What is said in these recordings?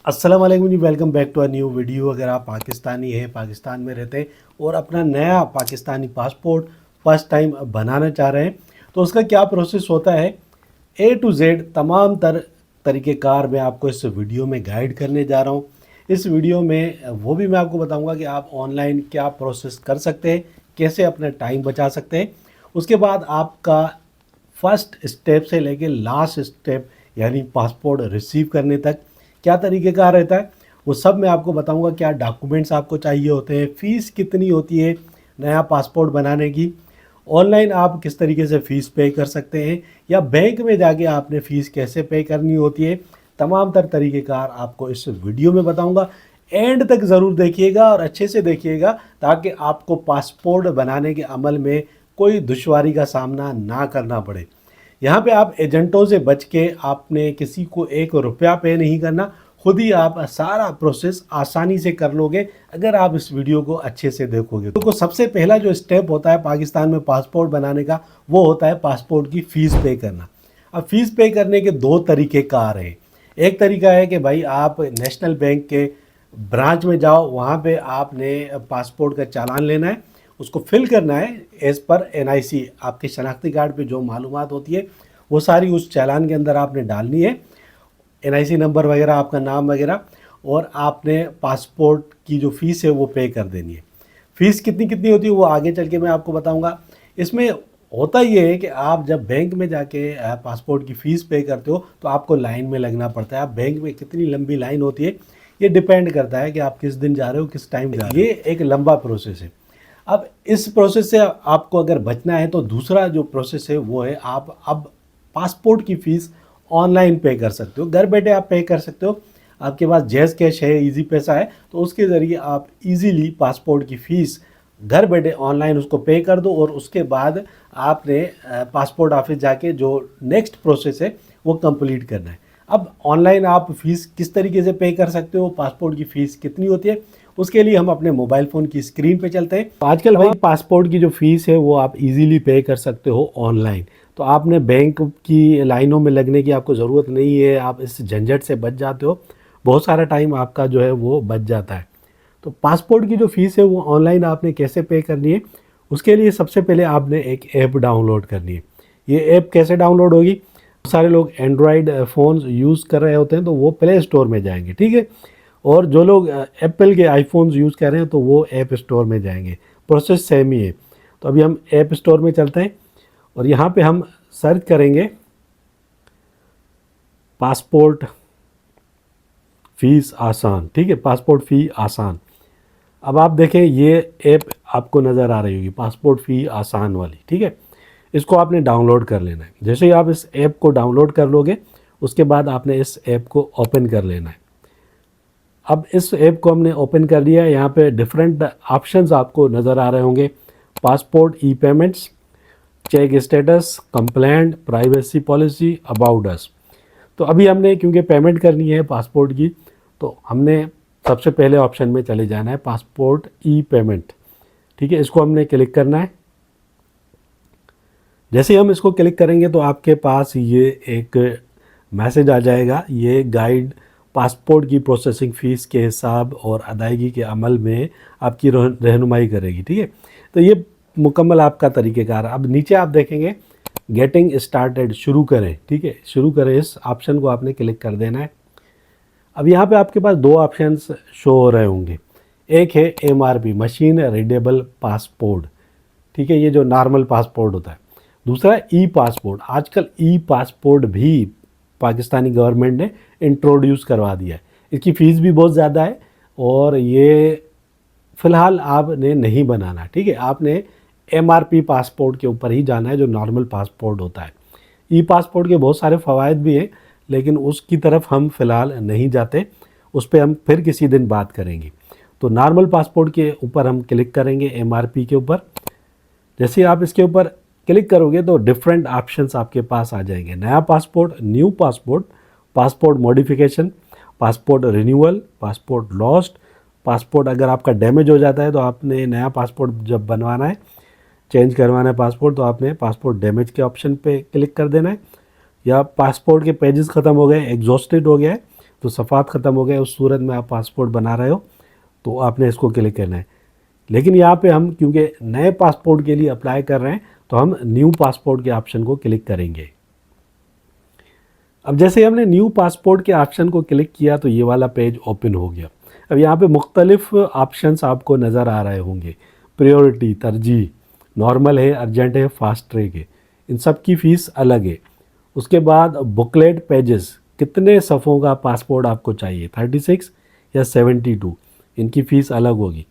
अस्सलाम वालेकुम जी, welcome back to a new video. अगर आप पाकिस्तानी हैं, पाकिस्तान में रहते हैं और अपना नया पाकिस्तानी पासपोर्ट फर्स्ट टाइम बनाना चाह रहे हैं तो उसका क्या प्रोसेस होता है, ए टू जेड तमाम तरीक़ेकार मैं आपको इस वीडियो में गाइड करने जा रहा हूँ। इस वीडियो में वो भी मैं आपको बताऊंगा कि आप ऑनलाइन क्या प्रोसेस कर सकते हैं, कैसे अपना टाइम बचा सकते हैं। उसके बाद आपका फर्स्ट स्टेप से लेके लास्ट स्टेप यानी पासपोर्ट रिसीव करने तक क्या तरीके का रहता है वो सब मैं आपको बताऊंगा। क्या डॉक्यूमेंट्स आपको चाहिए होते हैं, फ़ीस कितनी होती है नया पासपोर्ट बनाने की, ऑनलाइन आप किस तरीके से फ़ीस पे कर सकते हैं या बैंक में जाके आपने फ़ीस कैसे पे करनी होती है, तमाम तरीक़ेकार आपको इस वीडियो में बताऊंगा। एंड तक ज़रूर देखिएगा और अच्छे से देखिएगा ताकि आपको पासपोर्ट बनाने के अमल में कोई दुश्वारी का सामना ना करना पड़े। यहाँ पे आप एजेंटों से बच के आपने किसी को एक रुपया पे नहीं करना, खुद ही आप सारा प्रोसेस आसानी से कर लोगे अगर आप इस वीडियो को अच्छे से देखोगे। तो सबसे पहला जो स्टेप होता है पाकिस्तान में पासपोर्ट बनाने का वो होता है पासपोर्ट की फ़ीस पे करना। अब फ़ीस पे करने के दो तरीके कार हैं। एक तरीका है कि भाई आप नेशनल बैंक के ब्रांच में जाओ, वहाँ पे आपने पासपोर्ट का चालान लेना है, उसको फिल करना है एज़ पर एनआईसी, आपके शनाख्ती कार्ड पे जो मालूमात होती है वो सारी उस चालान के अंदर आपने डालनी है, एनआईसी नंबर वगैरह, आपका नाम वगैरह, और आपने पासपोर्ट की जो फ़ीस है वो पे कर देनी है। फ़ीस कितनी कितनी होती है वो आगे चल के मैं आपको बताऊंगा। इसमें होता ये है कि आप जब बैंक में जाके पासपोर्ट की फ़ीस पे करते हो तो आपको लाइन में लगना पड़ता है। आप बैंक में कितनी लंबी लाइन होती है ये डिपेंड करता है कि आप किस दिन जा रहे हो, किस टाइम जा रहे हो। ये एक लंबा प्रोसेस है। अब इस प्रोसेस से आपको अगर बचना है तो दूसरा जो प्रोसेस है वो है आप अब पासपोर्ट की फ़ीस ऑनलाइन पे कर सकते हो, घर बैठे आप पे कर सकते हो। आपके पास जैज़ कैश है, इजी पैसा है, तो उसके ज़रिए आप इजीली पासपोर्ट की फ़ीस घर बैठे ऑनलाइन उसको पे कर दो और उसके बाद आपने पासपोर्ट ऑफिस जाके जो नेक्स्ट प्रोसेस है वो कंप्लीट करना है। अब ऑनलाइन आप फ़ीस किस तरीके से पे कर सकते हो, पासपोर्ट की फ़ीस कितनी होती है, उसके लिए हम अपने मोबाइल फ़ोन की स्क्रीन पे चलते हैं। आजकल भाई पासपोर्ट की जो फ़ीस है वो आप इजीली पे कर सकते हो ऑनलाइन। तो आपने बैंक की लाइनों में लगने की आपको ज़रूरत नहीं है, आप इस झंझट से बच जाते हो, बहुत सारा टाइम आपका जो है वो बच जाता है। तो पासपोर्ट की जो फ़ीस है वो ऑनलाइन आपने कैसे पे करनी है, उसके लिए सबसे पहले आपने एक ऐप डाउनलोड करनी है। ये ऐप कैसे डाउनलोड होगी, सारे लोग एंड्रॉयड फ़ोन्स यूज़ कर रहे होते हैं तो वो प्ले स्टोर में जाएंगे, ठीक है, और जो लोग एप्पल के आईफोन्स यूज़ कर रहे हैं तो वो ऐप स्टोर में जाएंगे। प्रोसेस सेम ही है। तो अभी हम ऐप स्टोर में चलते हैं और यहाँ पे हम सर्च करेंगे पासपोर्ट फ़ीस आसान, ठीक है, पासपोर्ट फ़ी आसान। अब आप देखें ये ऐप आपको नज़र आ रही होगी, पासपोर्ट फ़ी आसान वाली, ठीक है। इसको आपने डाउनलोड कर लेना है। जैसे ही आप इस ऐप को डाउनलोड कर लोगे उसके बाद आपने इस ऐप को ओपन कर लेना है। अब इस ऐप को हमने ओपन कर लिया है। यहाँ पे डिफरेंट ऑप्शंस आपको नज़र आ रहे होंगे, passport, e payments, check status, complaint, privacy policy, about us. तो अभी हमने क्योंकि पेमेंट करनी है पासपोर्ट की तो हमने सबसे पहले ऑप्शन में चले जाना है, पासपोर्ट ई पेमेंट, ठीक है। इसको हमने क्लिक करना है। जैसे ही हम इसको क्लिक करेंगे तो आपके पास ये एक मैसेज आ जाएगा, ये गाइड पासपोर्ट की प्रोसेसिंग फ़ीस के हिसाब और अदायगी के अमल में आपकी रहनुमाई करेगी, ठीक है। तो ये मुकम्मल आपका तरीक़ेकार। अब नीचे आप देखेंगे गेटिंग स्टार्टेड, शुरू करें, ठीक है, शुरू करें, इस ऑप्शन को आपने क्लिक कर देना है। अब यहाँ पे आपके पास दो ऑप्शंस शो हो रहे होंगे, एक है MRP, मशीन रीडेबल पासपोर्ट, ठीक है, ये जो नॉर्मल पासपोर्ट होता है। दूसरा है ई पासपोर्ट। आजकल ई पासपोर्ट भी पाकिस्तानी गवर्नमेंट ने इंट्रोड्यूस करवा दिया है। इसकी फ़ीस भी बहुत ज़्यादा है और ये फ़िलहाल आपने नहीं बनाना, ठीक है, आपने MRP पासपोर्ट के ऊपर ही जाना है जो नॉर्मल पासपोर्ट होता है। ई पासपोर्ट के बहुत सारे फ़वाइद भी हैं लेकिन उसकी तरफ हम फ़िलहाल नहीं जाते, उस पर हम फिर किसी दिन बात करेंगे। तो नॉर्मल पासपोर्ट के ऊपर हम क्लिक करेंगे, MRP के ऊपर। जैसे ही आप इसके ऊपर क्लिक करोगे तो डिफरेंट ऑप्शंस आपके पास आ जाएंगे, नया passport, new passport, passport modification, passport renewal, passport lost, passport अगर आपका डैमेज हो जाता है तो आपने नया पासपोर्ट जब बनवाना है, चेंज करवाना है पासपोर्ट, तो आपने पासपोर्ट डैमेज के ऑप्शन पे क्लिक कर देना है। या पासपोर्ट के पेजेस ख़त्म हो गए, एग्जॉस्टेड हो गया है, तो सफ़ात ख़त्म हो गए, उस सूरत में आप पासपोर्ट बना रहे हो तो आपने इसको क्लिक करना है। लेकिन यहाँ पे हम क्योंकि नए पासपोर्ट के लिए अप्लाई कर रहे हैं तो हम न्यू पासपोर्ट के ऑप्शन को क्लिक करेंगे। अब जैसे हमने न्यू पासपोर्ट के ऑप्शन को क्लिक किया तो ये वाला पेज ओपन हो गया। अब यहाँ पे मुख्तलिफ ऑप्शंस आपको नज़र आ रहे होंगे, प्रायोरिटी, तरजीह, नॉर्मल है, अर्जेंट है, फास्ट ट्रैक है, इन सब की फ़ीस अलग है। उसके बाद बुकलेट पेजेस, कितने सफ़ों का पासपोर्ट आपको चाहिए, 36 या 72, इनकी फ़ीस अलग होगी।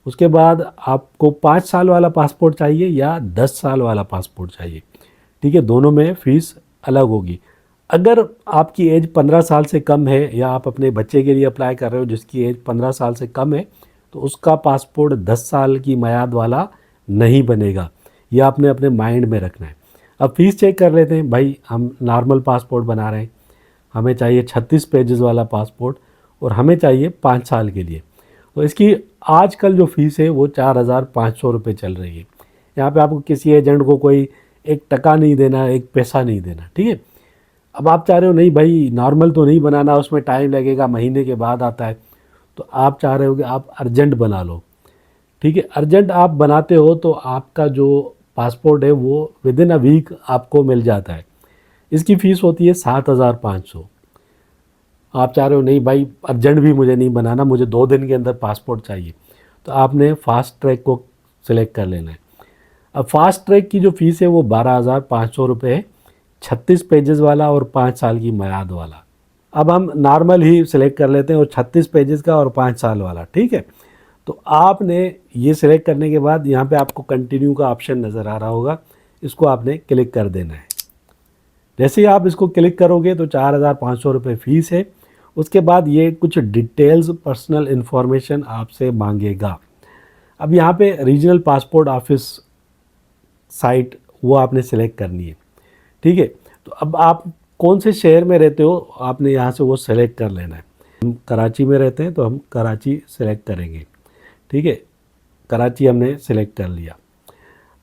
उसके बाद आपको 5 साल वाला पासपोर्ट चाहिए या 10 साल वाला पासपोर्ट चाहिए, ठीक है, दोनों में फ़ीस अलग होगी। अगर आपकी एज 15 साल से कम है या आप अपने बच्चे के लिए अप्लाई कर रहे हो जिसकी एज 15 साल से कम है तो उसका पासपोर्ट 10 साल की मियाद वाला नहीं बनेगा। ये आपने अपने माइंड में रखना है। अब फ़ीस चेक कर लेते हैं। भाई हम नॉर्मल पासपोर्ट बना रहे हैं, हमें चाहिए 36 पेजेस वाला पासपोर्ट और हमें चाहिए 5 साल के लिए। तो इसकी आजकल जो फ़ीस है वो 4,500 रुपये चल रही है। यहाँ पे आपको किसी एजेंट को कोई 1 टका नहीं देना, 1 पैसा नहीं देना, ठीक है। अब आप चाह रहे हो नहीं भाई नॉर्मल तो नहीं बनाना, उसमें टाइम लगेगा, महीने के बाद आता है, तो आप चाह रहे हो कि आप अर्जेंट बना लो, ठीक है। अर्जेंट आप बनाते हो तो आपका जो पासपोर्ट है वो विद इन अ वीक आपको मिल जाता है। इसकी फ़ीस होती है 7,500। आप चाह रहे हो नहीं भाई अर्जेंट भी मुझे नहीं बनाना, मुझे 2 दिन के अंदर पासपोर्ट चाहिए, तो आपने फ़ास्ट ट्रैक को सिलेक्ट कर लेना है। अब फास्ट ट्रैक की जो फ़ीस है वो 12,500 रुपये है, 36 पेजेस वाला और 5 साल की मियाद वाला। अब हम नॉर्मल ही सिलेक्ट कर लेते हैं और 36 पेजेस का और 5 साल वाला, ठीक है। तो आपने ये सिलेक्ट करने के बाद यहाँ पे आपको कंटिन्यू का ऑप्शन नज़र आ रहा होगा, इसको आपने क्लिक कर देना है। जैसे ही आप इसको क्लिक करोगे तो 4,500 रुपये फ़ीस है। उसके बाद ये कुछ डिटेल्स, पर्सनल इन्फॉर्मेशन आपसे मांगेगा। अब यहाँ पे रीजनल पासपोर्ट ऑफिस साइट वो आपने सेलेक्ट करनी है, ठीक है। तो अब आप कौन से शहर में रहते हो आपने यहाँ से वो सेलेक्ट कर लेना है। हम कराची में रहते हैं तो हम कराची सेलेक्ट करेंगे, ठीक है। कराची हमने सेलेक्ट कर लिया।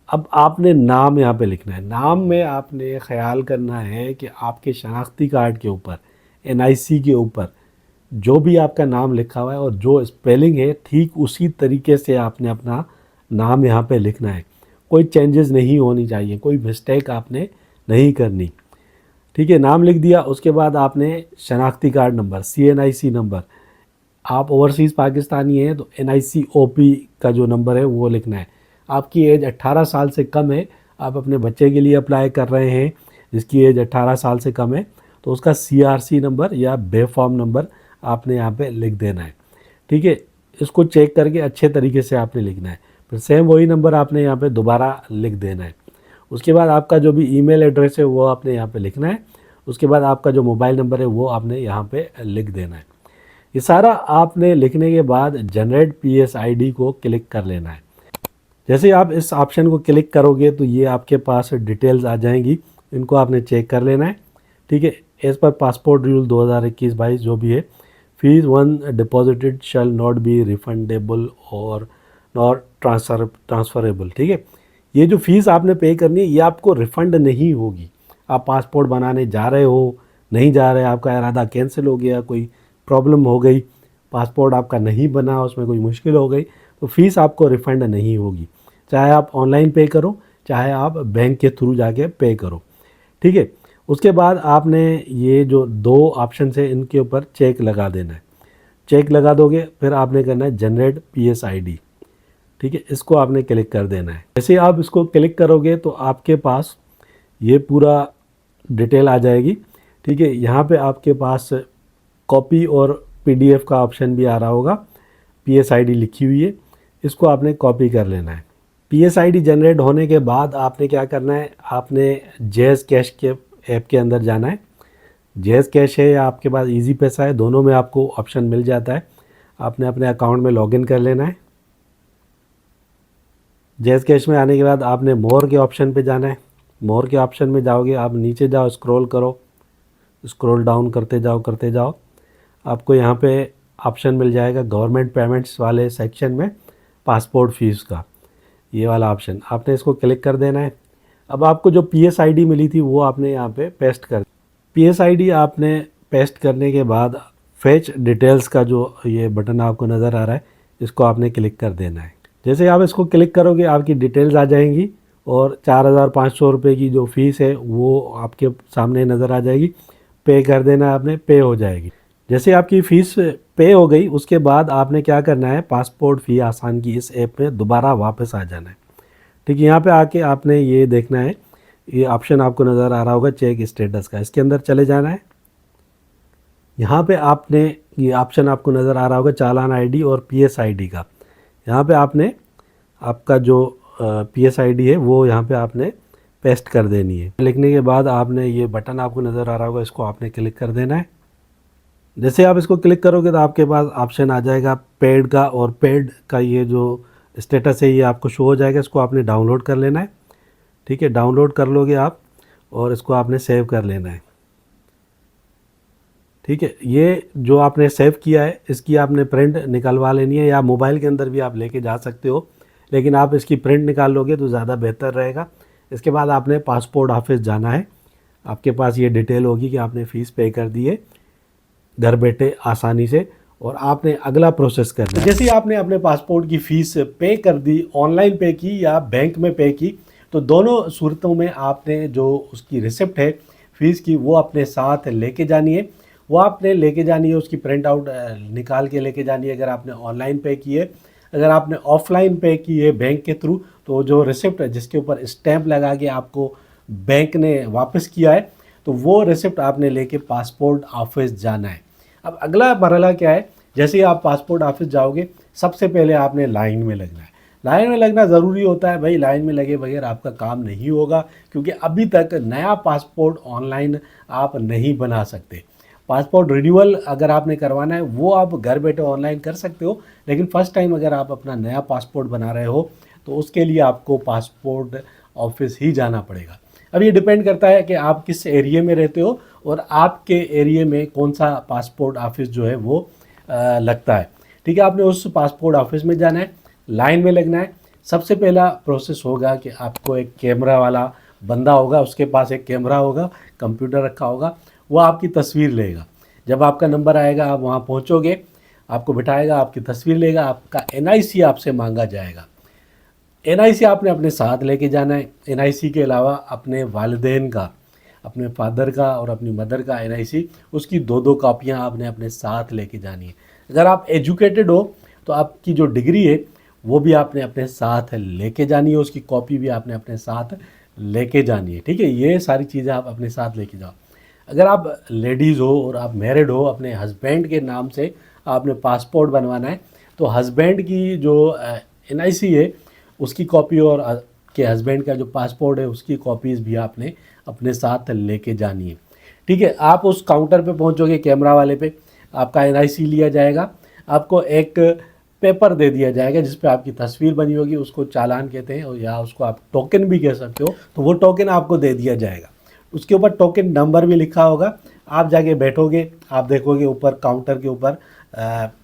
अब आपने नाम यहाँ पे लिखना है। नाम में आपने ख्याल करना है कि आपके शनाख्ती कार्ड के ऊपर, NIC के ऊपर जो भी आपका नाम लिखा हुआ है और जो स्पेलिंग है ठीक उसी तरीके से आपने अपना नाम यहाँ पे लिखना है। कोई चेंजेस नहीं होनी चाहिए, कोई मिस्टेक आपने नहीं करनी, ठीक है। नाम लिख दिया। उसके बाद आपने शनाख्ती कार्ड नंबर, CNIC नंबर, आप ओवरसीज़ पाकिस्तानी हैं तो NICOP का जो नंबर है वो लिखना है। आपकी एज 18 साल से कम है, आप अपने बच्चे के लिए अप्लाई कर रहे हैं जिसकी एज 18 साल से कम है, तो उसका CRC नंबर या बेफॉर्म नंबर आपने यहाँ पे लिख देना है, ठीक है। इसको चेक करके अच्छे तरीके से आपने लिखना है। फिर सेम वही नंबर आपने यहाँ पे दोबारा लिख देना है। उसके बाद आपका जो भी ईमेल एड्रेस है वो आपने यहाँ पे लिखना है। उसके बाद आपका जो मोबाइल नंबर है वो आपने यहाँ पे लिख देना है। ये सारा आपने लिखने के बाद जनरेट PSID को क्लिक कर लेना है। जैसे ही आप इस ऑप्शन को क्लिक करोगे तो ये आपके पास डिटेल्स आ जाएंगी, इनको आपने चेक कर लेना है, ठीक है। एज़ पर पासपोर्ट रूल 2021-22 जो भी है, fees one deposited shall not be refundable और नॉट ट्रांसफरेबल, ठीक है। ये जो फ़ीस आपने पे करनी है ये आपको रिफ़ंड नहीं होगी। आप पासपोर्ट बनाने जा रहे हो, नहीं जा रहे, आपका इरादा कैंसिल हो गया, कोई प्रॉब्लम हो गई, पासपोर्ट आपका नहीं बना, उसमें कोई मुश्किल हो गई, तो फ़ीस आपको रिफ़ंड नहीं होगी। चाहे आप ऑनलाइन पे करो, चाहे आप बैंक के थ्रू जाके पे करो, ठीक है। उसके बाद आपने ये जो 2 ऑप्शन है इनके ऊपर चेक लगा देना है। चेक लगा दोगे फिर आपने करना है जनरेट PSID, ठीक है। इसको आपने क्लिक कर देना है। जैसे आप इसको क्लिक करोगे तो आपके पास ये पूरा डिटेल आ जाएगी, ठीक है। यहाँ पे आपके पास कॉपी और PDF का ऑप्शन भी आ रहा होगा, PSID लिखी हुई है, इसको आपने कॉपी कर लेना है। PSID जनरेट होने के बाद आपने क्या करना है, आपने जैज़ कैश के ऐप के अंदर जाना है। जैज़ कैश है या आपके पास इजी पैसा है, दोनों में आपको ऑप्शन मिल जाता है। आपने अपने अकाउंट में लॉगिन कर लेना है। जैज़ कैश में आने के बाद आपने मोर के ऑप्शन पे जाना है। मोर के ऑप्शन में जाओगे, आप नीचे जाओ, स्क्रॉल करो, स्क्रॉल डाउन करते जाओ, आपको यहाँ पे ऑप्शन मिल जाएगा गवर्नमेंट पेमेंट्स वाले सेक्शन में पासपोर्ट फ़ीस का, ये वाला ऑप्शन आपने इसको क्लिक कर देना है। अब आपको जो PSID मिली थी वो आपने यहाँ पे पेस्ट कर, PSID आपने पेस्ट करने के बाद फेच डिटेल्स का जो ये बटन आपको नज़र आ रहा है, इसको आपने क्लिक कर देना है। जैसे आप इसको क्लिक करोगे आपकी डिटेल्स आ जाएंगी और 4,500 रुपये की जो फ़ीस है वो आपके सामने नज़र आ जाएगी। पे कर देना आपने, पे हो जाएगी। जैसे आपकी फ़ीस पे हो गई उसके बाद आपने क्या करना है, पासपोर्ट फ़ी आसान की इस ऐप में दोबारा वापस आ जाना है। ठीक है, यहाँ पे आके आपने ये देखना है, ये ऑप्शन आपको नज़र आ रहा होगा चेक स्टेटस का, इसके अंदर चले जाना है। यहाँ पे आपने ये ऑप्शन आपको नज़र आ रहा होगा चालान आईडी और पीएस आईडी का। यहाँ पे आपने आपका जो पीएस आईडी है वो यहाँ पे आपने पेस्ट कर देनी है। लिखने के बाद आपने ये बटन आपको नज़र आ रहा होगा, इसको आपने क्लिक कर देना है। जैसे आप इसको क्लिक करोगे तो आपके पास ऑप्शन आ जाएगा पेड का, और पेड का ये जो स्टेटस है ये आपको शो हो जाएगा। इसको आपने डाउनलोड कर लेना है। ठीक है, डाउनलोड कर लोगे आप और इसको आपने सेव कर लेना है। ठीक है, ये जो आपने सेव किया है इसकी आपने प्रिंट निकलवा लेनी है, या मोबाइल के अंदर भी आप लेके जा सकते हो, लेकिन आप इसकी प्रिंट निकाल लोगे तो ज़्यादा बेहतर रहेगा। इसके बाद आपने पासपोर्ट ऑफिस जाना है। आपके पास ये डिटेल होगी कि आपने फ़ीस पे कर दी है घर बैठे आसानी से, और आपने अगला प्रोसेस करना है। जैसे ही आपने अपने पासपोर्ट की फ़ीस पे कर दी, ऑनलाइन पे की या बैंक में पे की, तो दोनों सूरतों में आपने जो उसकी रिसिप्ट है फ़ीस की वो अपने साथ लेके जानी है। वो आपने लेके जानी है, उसकी प्रिंट आउट निकाल के लेके जानी है अगर आपने ऑनलाइन पे की है। अगर आपने ऑफलाइन पे की है बैंक के थ्रू, तो जो रिसिप्ट है जिसके ऊपर स्टैंप लगा के आपको बैंक ने वापस किया है, तो वो रिसिप्ट आपने लेके पासपोर्ट ऑफिस जाना है। अब अगला मरहला क्या है, जैसे ही आप पासपोर्ट ऑफिस जाओगे सबसे पहले आपने लाइन में लगना है। लाइन में लगना ज़रूरी होता है भाई, लाइन में लगे बगैर आपका काम नहीं होगा, क्योंकि अभी तक नया पासपोर्ट ऑनलाइन आप नहीं बना सकते। पासपोर्ट रिन्यूअल अगर आपने करवाना है वो आप घर बैठे ऑनलाइन कर सकते हो, लेकिन फ़र्स्ट टाइम अगर आप अपना नया पासपोर्ट बना रहे हो तो उसके लिए आपको पासपोर्ट ऑफिस ही जाना पड़ेगा। अब ये डिपेंड करता है कि आप किस एरिया में रहते हो और आपके एरिया में कौन सा पासपोर्ट ऑफिस जो है वो लगता है। ठीक है, आपने उस पासपोर्ट ऑफिस में जाना है, लाइन में लगना है। सबसे पहला प्रोसेस होगा कि आपको एक कैमरा वाला बंदा होगा, उसके पास एक कैमरा होगा, कंप्यूटर रखा होगा, वो आपकी तस्वीर लेगा। जब आपका नंबर आएगा आप वहाँ पहुँचोगे, आपको बिठाएगा, आपकी तस्वीर लेगा, आपका एनआईसी आपसे मांगा जाएगा। एनआईसी आपने अपने साथ लेके जाना है। एनआईसी के अलावा अपने वालिदैन का, अपने फादर का और अपनी मदर का एनआईसी, उसकी दो दो कापियाँ आपने अपने साथ लेके जानी है। अगर आप एजुकेटेड हो तो आपकी जो डिग्री है वो भी आपने अपने साथ लेके जानी है, उसकी कॉपी भी आपने अपने साथ लेके जानी है। ठीक है, ये सारी चीज़ें आप अपने साथ लेके जाओ। अगर आप लेडीज़ हो और आप मैरिड हो, अपने हस्बैंड के नाम से आपने पासपोर्ट बनवाना है, तो हस्बैंड की जो एनआईसी है उसकी कॉपी और के हस्बैंड का जो पासपोर्ट है उसकी कॉपीज़ भी आपने अपने साथ लेके जानी है। ठीक है, आप उस काउंटर पे पहुंचोगे, कैमरा वाले पे आपका एनआईसी लिया जाएगा, आपको एक पेपर दे दिया जाएगा जिस पे आपकी तस्वीर बनी होगी, उसको चालान कहते हैं, और या उसको आप टोकन भी कह सकते हो। तो वो टोकन आपको दे दिया जाएगा, उसके ऊपर टोकन नंबर भी लिखा होगा। आप जाके बैठोगे, आप देखोगे ऊपर काउंटर के ऊपर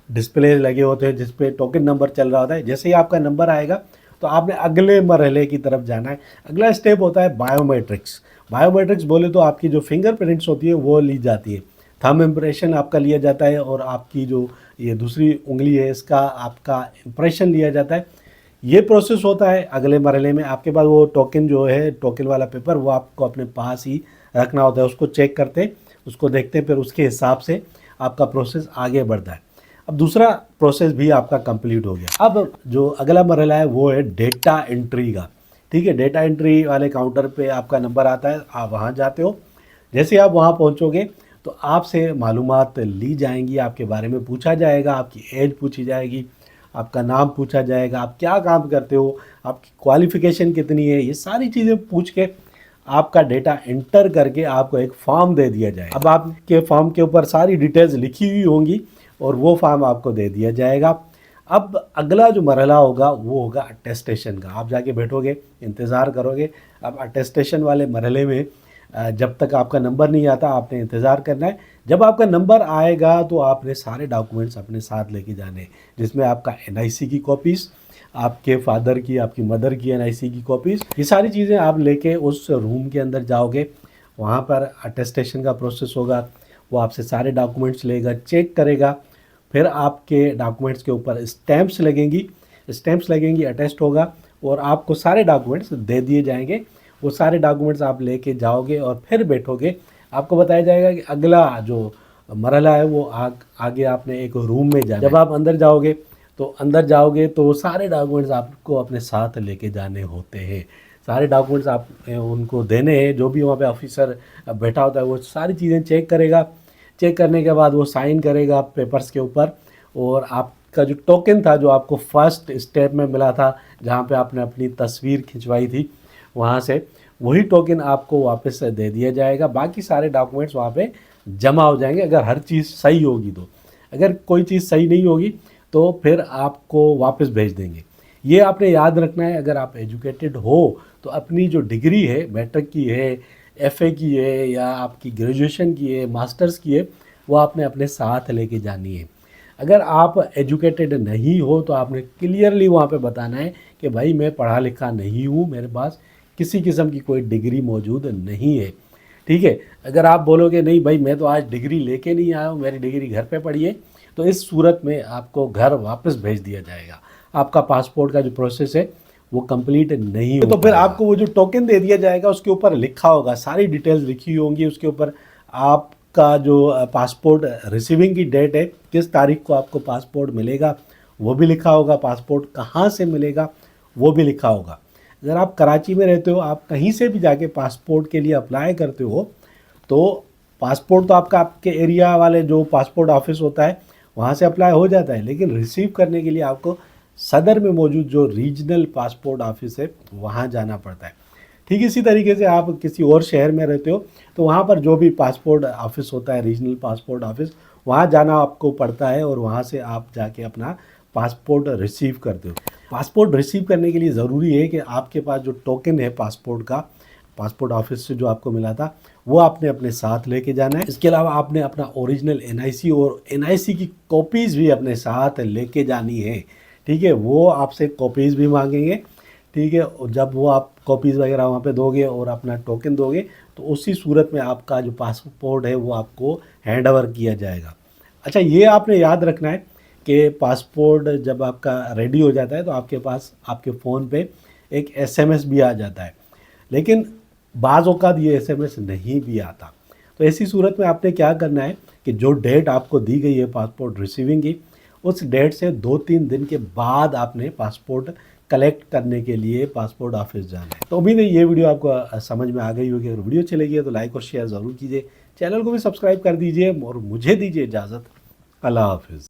डिस्प्ले लगे होते हैं जिस पे टोकन नंबर चल रहा होता है। जैसे ही आपका नंबर आएगा तो आपने अगले मरहले की तरफ जाना है। अगला स्टेप होता है बायोमेट्रिक्स। बायोमेट्रिक्स बोले तो आपकी जो फिंगरप्रिंट्स होती है वो ली जाती है, थंब इम्प्रेशन आपका लिया जाता है, और आपकी जो ये दूसरी उंगली है इसका आपका इम्प्रेशन लिया जाता है। ये प्रोसेस होता है अगले मरहले में। आपके पास वो टोकन जो है, टोकन वाला पेपर, वो आपको अपने पास ही रखना होता है। उसको चेक करते, उसको देखते, फिर उसके हिसाब से आपका प्रोसेस आगे बढ़ता है। अब दूसरा प्रोसेस भी आपका कंप्लीट हो गया। अब जो अगला मरहला है वो है डेटा एंट्री का। ठीक है, डेटा एंट्री वाले काउंटर पे आपका नंबर आता है, आप वहाँ जाते हो। जैसे आप वहाँ पहुँचोगे तो आपसे मालूमात ली जाएंगी, आपके बारे में पूछा जाएगा, आपकी एज पूछी जाएगी, आपका नाम पूछा जाएगा, आप क्या काम करते हो, आपकी क्वालिफ़िकेशन कितनी है, ये सारी चीज़ें पूछ के आपका डेटा एंटर करके आपको एक फॉर्म दे दिया जाएगा। अब आपके फॉर्म के ऊपर सारी डिटेल्स लिखी हुई होंगी और वो फॉर्म आपको दे दिया जाएगा। अब अगला जो मरहला होगा वो होगा अटेस्टेशन का। आप जाके बैठोगे, इंतज़ार करोगे। अब अटेस्टेशन वाले मरहले में जब तक आपका नंबर नहीं आता आपने इंतज़ार करना है। जब आपका नंबर आएगा तो आपने सारे डॉक्यूमेंट्स अपने साथ लेके जाने हैं, जिसमें आपका एनआईसी की कॉपीज़, आपके फादर की, आपकी मदर की एनआईसी की कॉपीज़, ये सारी चीज़ें आप लेके उस रूम के अंदर जाओगे। वहाँ पर अटेस्टेशन का प्रोसेस होगा, वो आपसे सारे डॉक्यूमेंट्स लेगा, चेक करेगा, फिर आपके डॉक्यूमेंट्स के ऊपर स्टैंप्स लगेंगी, अटेस्ट होगा और आपको सारे डॉक्यूमेंट्स दे दिए जाएंगे। वो सारे डॉक्यूमेंट्स आप लेके जाओगे और फिर बैठोगे, आपको बताया जाएगा कि अगला जो मरहला है वो आगे आपने एक रूम में जाना। जब आप अंदर जाओगे तो सारे डॉक्यूमेंट्स आपको अपने साथ लेके जाने होते हैं। सारे डॉक्यूमेंट्स आप उनको देने हैं, जो भी वहाँ पे ऑफिसर बैठा होता है वो सारी चीज़ें चेक करेगा। चेक करने के बाद वो साइन करेगा पेपर्स के ऊपर, और आपका जो टोकन था जो आपको फर्स्ट स्टेप में मिला था, जहाँ पे आपने अपनी तस्वीर खिंचवाई थी, वहाँ से वही टोकन आपको वापस दे दिया जाएगा। बाकी सारे डॉक्यूमेंट्स वहाँ पे जमा हो जाएंगे अगर हर चीज़ सही होगी तो। अगर कोई चीज़ सही नहीं होगी तो फिर आपको वापस भेज देंगे। ये आपने याद रखना है, अगर आप एजुकेटेड हो तो अपनी जो डिग्री है, मैट्रिक की है, एफए की है, या आपकी ग्रेजुएशन की है, मास्टर्स की है, वो आपने अपने साथ लेके जानी है। अगर आप एजुकेटेड नहीं हो तो आपने क्लियरली वहाँ पे बताना है कि भाई मैं पढ़ा लिखा नहीं हूँ, मेरे पास किसी किस्म की कोई डिग्री मौजूद नहीं है। ठीक है, अगर आप बोलोगे नहीं भाई मैं तो आज डिग्री लेके नहीं आया हूँ, मेरी डिग्री घर पे पड़ी है, तो इस सूरत में आपको घर वापस भेज दिया जाएगा। आपका पासपोर्ट का जो प्रोसेस है वो कंप्लीट नहीं हो। तो फिर आपको वो जो टोकन दे दिया जाएगा उसके ऊपर लिखा होगा, सारी डिटेल्स लिखी होंगी उसके ऊपर। आपका जो पासपोर्ट रिसीविंग की डेट है, किस तारीख को आपको पासपोर्ट मिलेगा वो भी लिखा होगा, पासपोर्ट कहाँ से मिलेगा वो भी लिखा होगा। अगर आप कराची में रहते हो, आप कहीं से भी जाके पासपोर्ट के लिए अप्लाई करते हो, तो पासपोर्ट तो आपके एरिया वाले जो पासपोर्ट ऑफिस होता है वहाँ से अप्लाई हो जाता है, लेकिन रिसीव करने के लिए आपको सदर में मौजूद जो रीजनल पासपोर्ट ऑफिस है वहाँ जाना पड़ता है। ठीक इसी तरीके से आप किसी और शहर में रहते हो तो वहाँ पर जो भी पासपोर्ट ऑफिस होता है, रीजनल पासपोर्ट ऑफिस, वहाँ जाना आपको पड़ता है और वहाँ से आप जाके अपना पासपोर्ट रिसीव करते हो। पासपोर्ट रिसीव करने के लिए ज़रूरी है कि आपके पास जो टोकन है पासपोर्ट का, पासपोर्ट ऑफिस से जो आपको मिला था, वो आपने अपने साथ लेके जाना है। इसके अलावा आपने अपना ओरिजिनल एनआईसी और एनआईसी की कॉपीज़ भी अपने साथ लेके जानी है। ठीक है, वो आपसे कॉपीज़ भी मांगेंगे। ठीक है, और जब वो आप कॉपीज़ वगैरह वहाँ पे दोगे और अपना टोकन दोगे तो उसी सूरत में आपका जो पासपोर्ट है वो आपको हैंड ओवर किया जाएगा। अच्छा, ये आपने याद रखना है कि पासपोर्ट जब आपका रेडी हो जाता है तो आपके पास आपके फ़ोन पे एक एसएमएस भी आ जाता है, लेकिन बाज़ औक़ात ये एसएमएस नहीं भी आता। तो ऐसी सूरत में आपने क्या करना है कि जो डेट आपको दी गई है पासपोर्ट रिसीविंग की, उस डेट से 2-3 दिन के बाद आपने पासपोर्ट कलेक्ट करने के लिए पासपोर्ट ऑफिस जाना है। तो उम्मीद है ये वीडियो आपको समझ में आ गई होगी। अगर वीडियो अच्छी लगी है तो लाइक और शेयर ज़रूर कीजिए, चैनल को भी सब्सक्राइब कर दीजिए और मुझे दीजिए इजाज़त। अल्लाह हाफिज़।